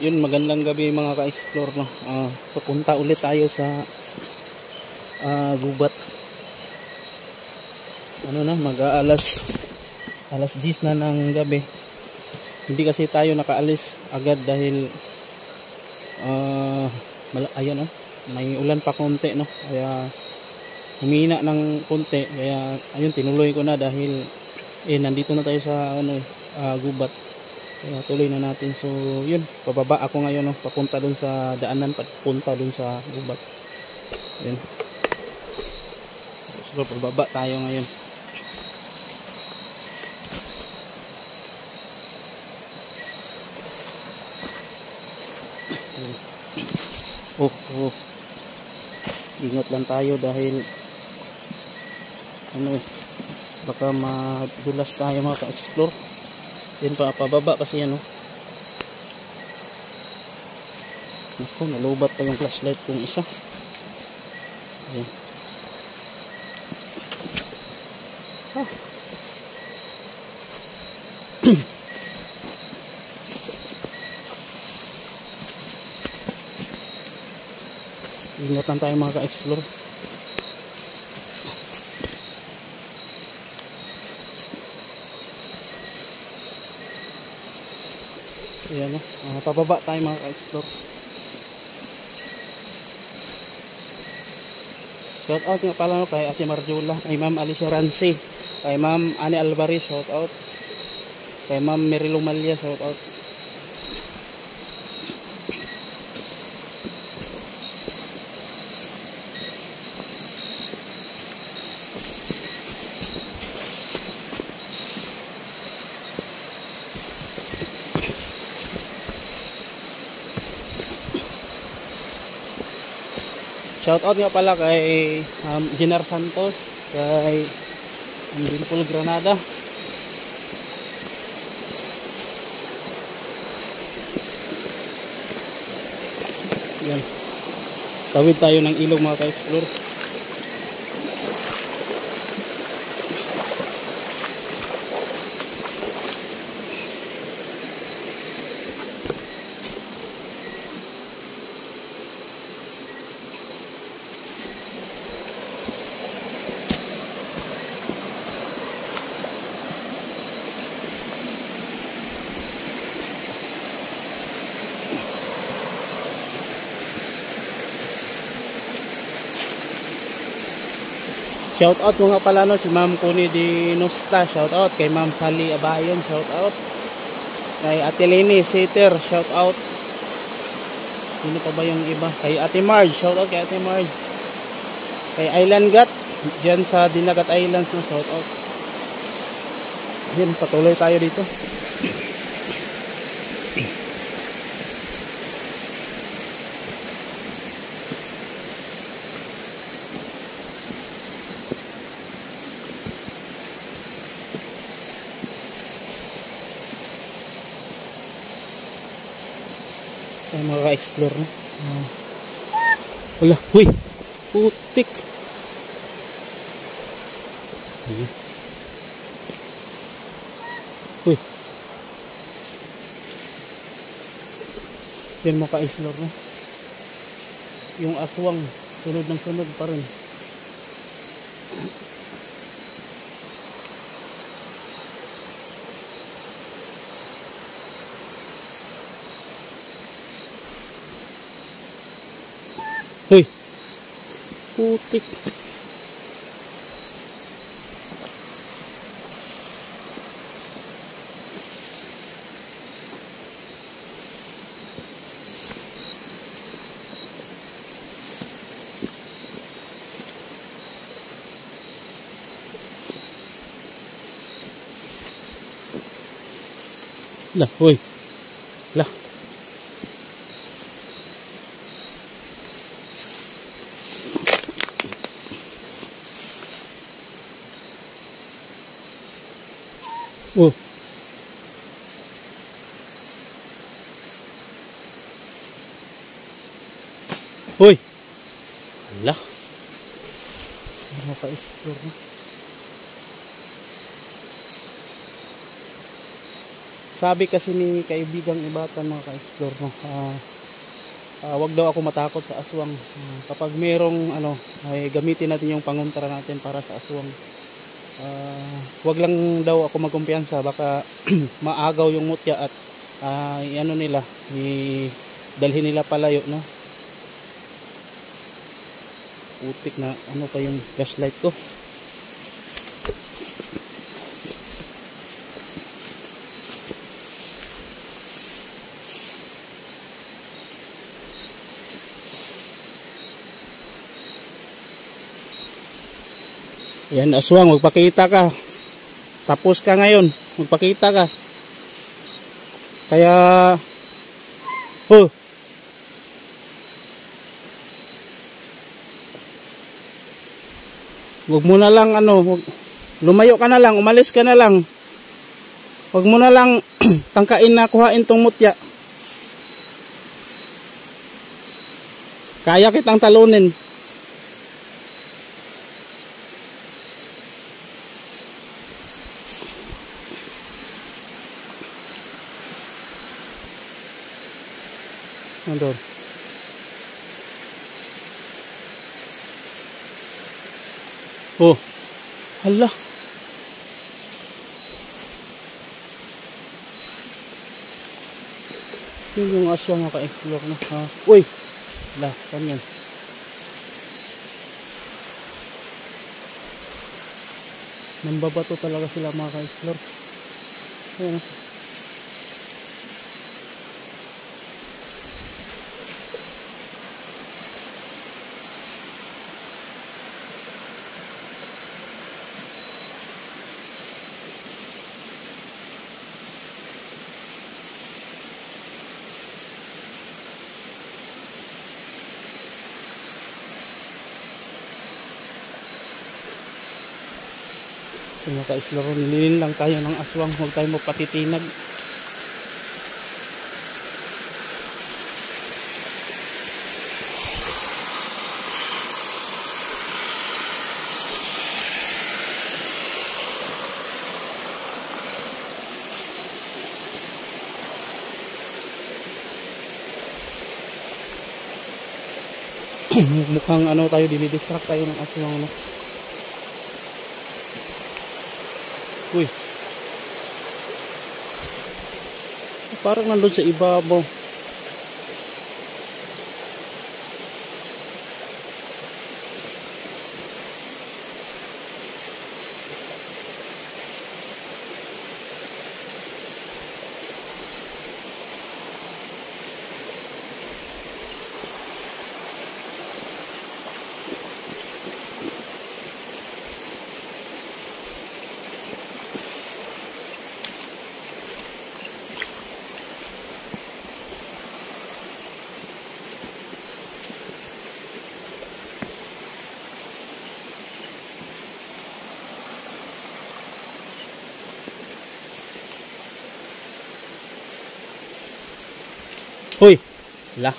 yun, magandang gabi mga ka-explore, no. Papunta ulit tayo sa gubat. Ano na, alas 10 na ng gabi. Hindi kasi tayo nakaalis agad dahil ayan, may ulan pa konti, no. Kaya humina ng konti, kaya ayun, tinuloy ko na dahil nandito na tayo sa gubat. Kaya tuloy na natin. So yun, pababa ako ngayon, no, papunta dun sa daanan, papunta dun sa gubat. Yun. So pababa tayo ngayon. Ingat lang tayo dahil baka madulas tayo mga ka-explore. Yan pa, pababa kasi yan, Naku, nalubat pa yung flashlight kong isa. Ayan. Ingat lang tayo mga ka-explore. Ayan, pababa tayo mga ka-explore. Shout out nga pala kay Ate Marjola, kay Ma'am Alicia Rancy, kay Ma'am Ani Alvarez, shout out. Kay Ma'am Merilo Malia, shout out. Shoutout nga pala kay Jenar Santos, kay Dimple Granada. Yan. Tawid tayo ng ilog mga ka-explore. Shout out mga pala, si Ma'am Connie Di Nosta, shout out. Kay Ma'am Sally Abayon, shout out. Kay Ate Leni Sitter, shout out. Sino pa ba yung iba? Kay Ate Marge, shout out kay Ate Marge. Kay Island Gat, dyan sa Dinagat Islands, shout out. Yan, patuloy tayo dito. Ay, mga ka-explore, no? Wala, huy! Putik! Ayan. Huy! Yan mga ka-explore, no? Yung aswang, sunod ng sunod pa rin. Hoy, putik. Lah, hoy. Lah. Oh. Hoy. Ala. Maka-explore na. sabi kasi ni kaibigang Ibatan mga ka-explore, no, wag daw ako matakot sa aswang. Kapag merong ano, ay gamitin natin yung pangontra natin para sa aswang. Wag lang daw ako magkumpiyansa, baka maagaw yung mutya at ano nila, dalhin nila palayo, no. Putik na ano pa yung flashlight ko. Yan, aswang, magpakita ka. Tapos ka ngayon, magpakita ka. Kaya wag mo na lang ano, lumayo ka na lang, umalis ka na lang. Wag mo na lang tangkain na kuhain tong mutya. Kaya kitang talunin. Andor. Oh. Hala. Yun yung aswang maka-explore na. Uy. Hala, saan yan? Nambabato talaga sila mga ka-explore. Ayan. Mga ka-explore, nililin lang tayo ng aswang, huwag tayo magpatitinag. Mukhang ano tayo, dinidistract tayo ng aswang, no? Uy, parang nandun sa ibabaw. Uy, la.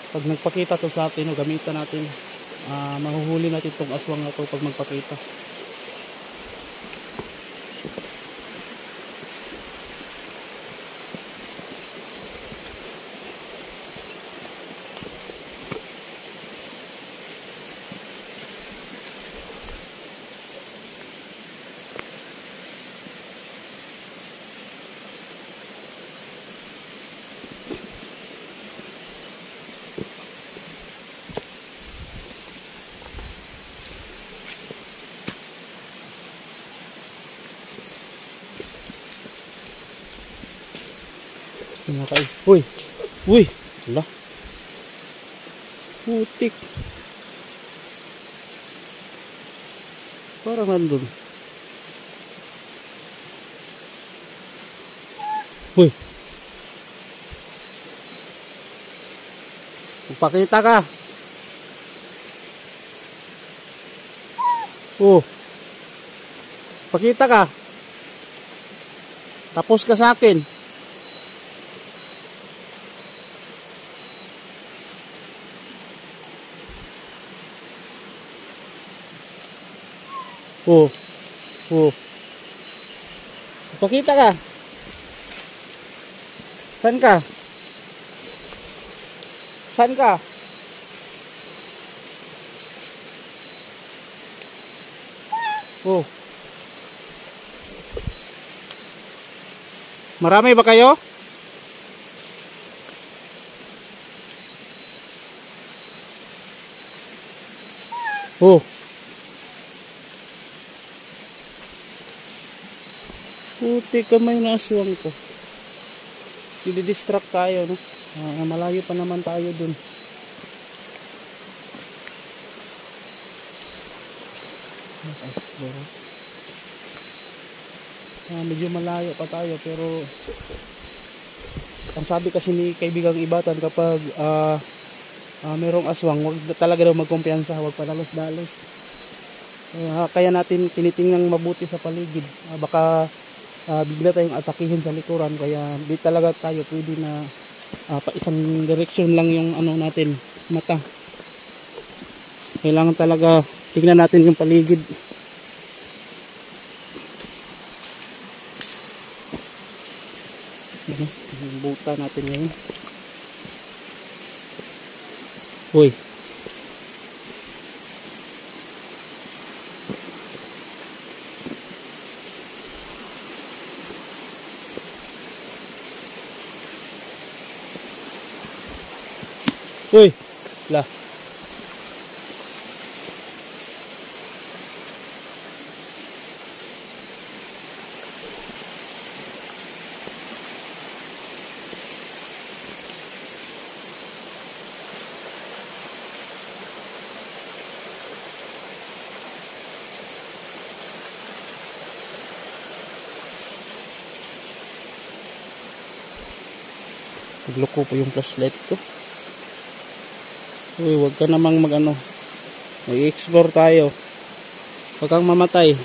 Pag nagpakita to sa atin, gamitan natin, mahuhuli natin itong aswang na to pag magpakita. Uy, uy, ala, putik, parang nandun. Uy, magpakita ka. Oh, pakita ka. Tapos ka sa akin. Oh. Oh. Pakita ka. Saan ka? Saan ka? Oh. Marami ba kayo? Oh. Puti kamay na aswang ko. Didistract tayo, no? Malayo pa naman tayo dun. Medyo malayo pa tayo, pero ang sabi kasi ni kaibigang Ibatan, kapag merong aswang, wag talaga daw magkumpiyansa, wag padalos-dalos. Kaya natin tinitingnan mabuti sa paligid. Baka bigla tayong atakihin sa likuran, kaya di talaga tayo pwede na pa isang direksyon lang yung ano natin, mata. Kailangan talaga tingnan natin yung paligid. Yung buta natin ngayon. Uy. Uy. Lah. Nagloko po yung flashlight ko. Uy, wag ka namang mag-ano. Mag-explore tayo. Wag kang mamatay.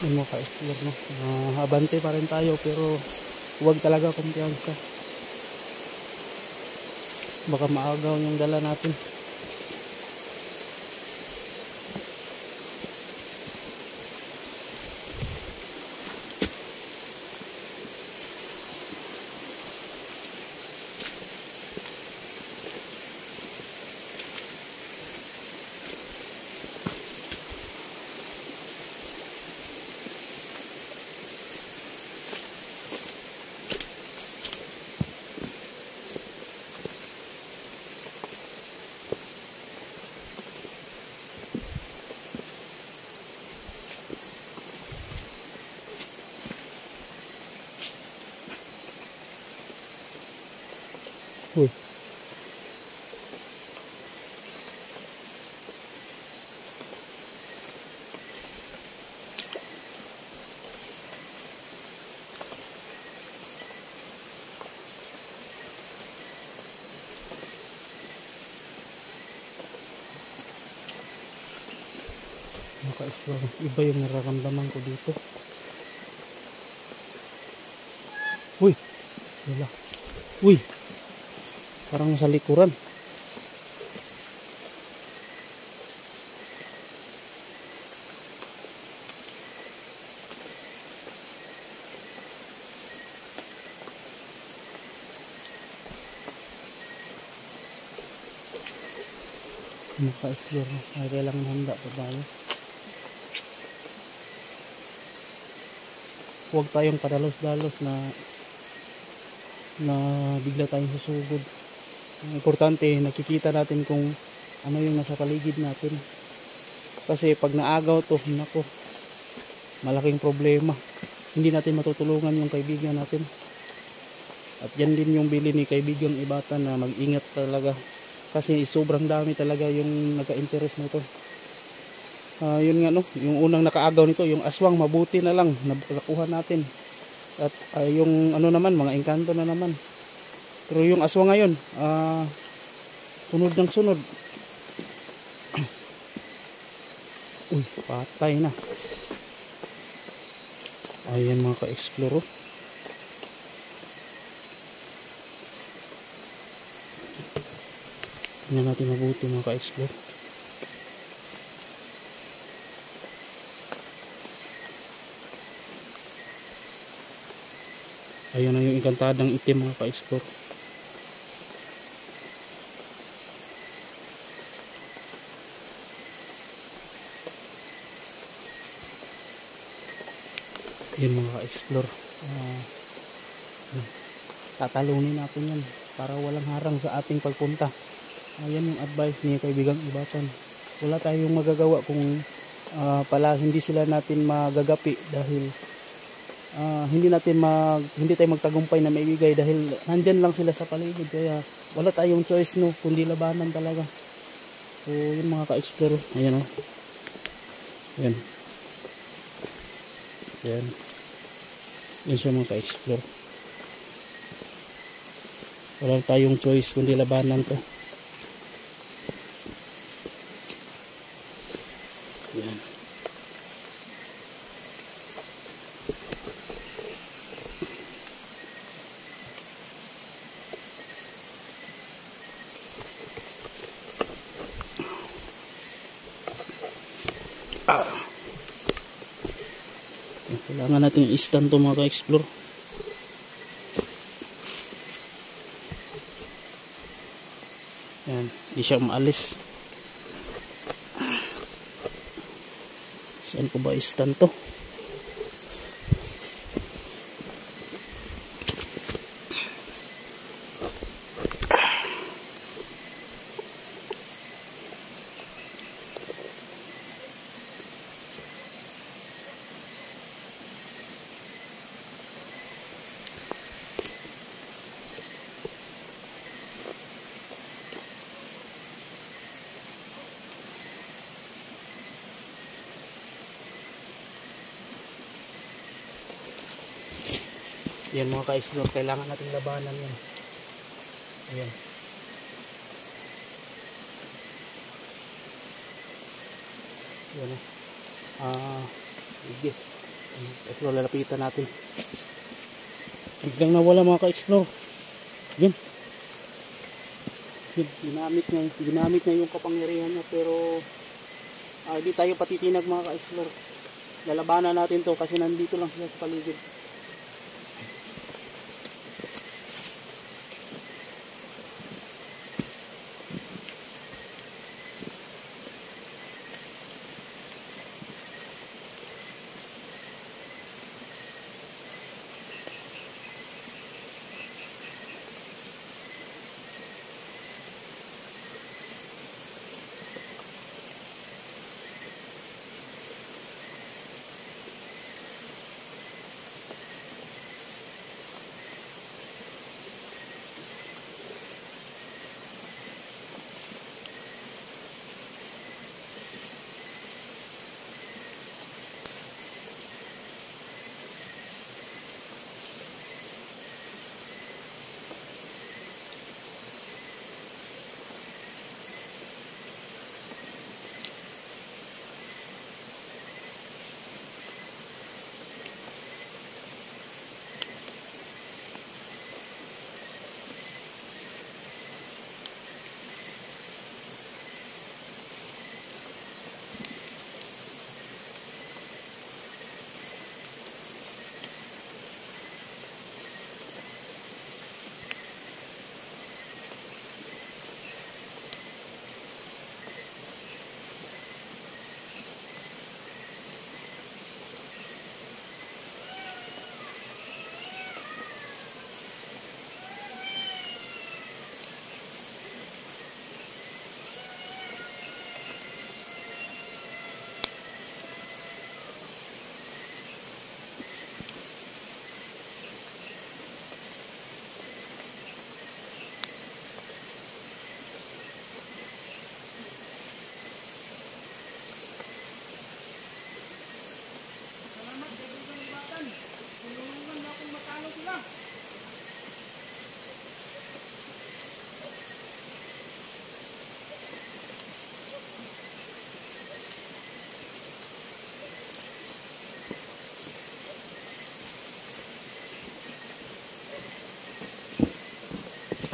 Ano ka-explore, no? Abante pa rin tayo, pero huwag talaga kumpiyansa. Baka maagaw yung dala natin. Uy. Naka-explore. Iba yung nararamdaman ko dito. Uy. Wala. Uy. Parang sa likuran. Maka-explore ay kailangan handa pa tayo. Huwag tayong padalos-dalos na bigla tayong susugod. Ang importante nakikita natin kung ano yung nasa paligid natin, kasi pag naagaw to, nako, malaking problema. Hindi natin matutulungan yung kaibigan natin. At yan din yung bili ni kaibigang Ibatan, na mag-ingat talaga kasi sobrang dami talaga yung nagka-interest nito. Yun nga no, yung unang nakaagaw nito yung aswang, mabuti na lang nakuha natin. At yung ano naman, mga engkanto na naman. Pero yung aswang ngayon, sunod ng sunod. Uy, patay na. Ayan mga ka-explore. Tingnan natin mabuti mga ka-explore. Ayan na yung engkantadang itim mga ka-explore. Yun mga ka-explore, tatalunin natin yan para walang harang sa ating pagpunta. Ayan yung advice ni kaibigang Ibatan. Wala tayong magagawa kung pala hindi sila natin magagapi, dahil hindi tayo magtagumpay na maibigay dahil nandyan lang sila sa paligid. Kaya wala tayong choice no, kundi labanan talaga. So yun mga ka-explore. Ayan o. Ayan. Ayan. Yan siya mga ka-explore. Wala tayong choice kundi labanan to. Yan. Kailangan natin i-stand to mga ka-explore. Yan, hindi siya maalis. Saan ko ba i-stand to? Yan mga ka-explore, kailangan natin labanan yan. Ayan. Yan. Sige. Explore, lalapitan natin. Biglang nawala mga ka-explore. Yan. Ginamit niya yung kapangyarihan niya, pero hindi tayo patitinag mga ka-explore. Lalabanan natin to kasi nandito lang siya sa paligid.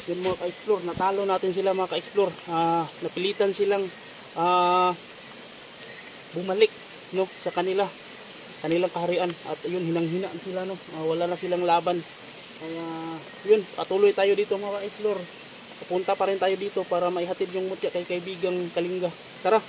Yun mga ka-explore, natalo natin sila mga ka-explore. Napilitan silang bumalik no sa kanilang kaharian at yun hinang-hina sila no. Wala na silang laban. Kaya yun, patuloy tayo dito mga ka-explore. Pupunta pa rin tayo dito para maihatid yung mutya kay kaibigang Kalinga. Tara.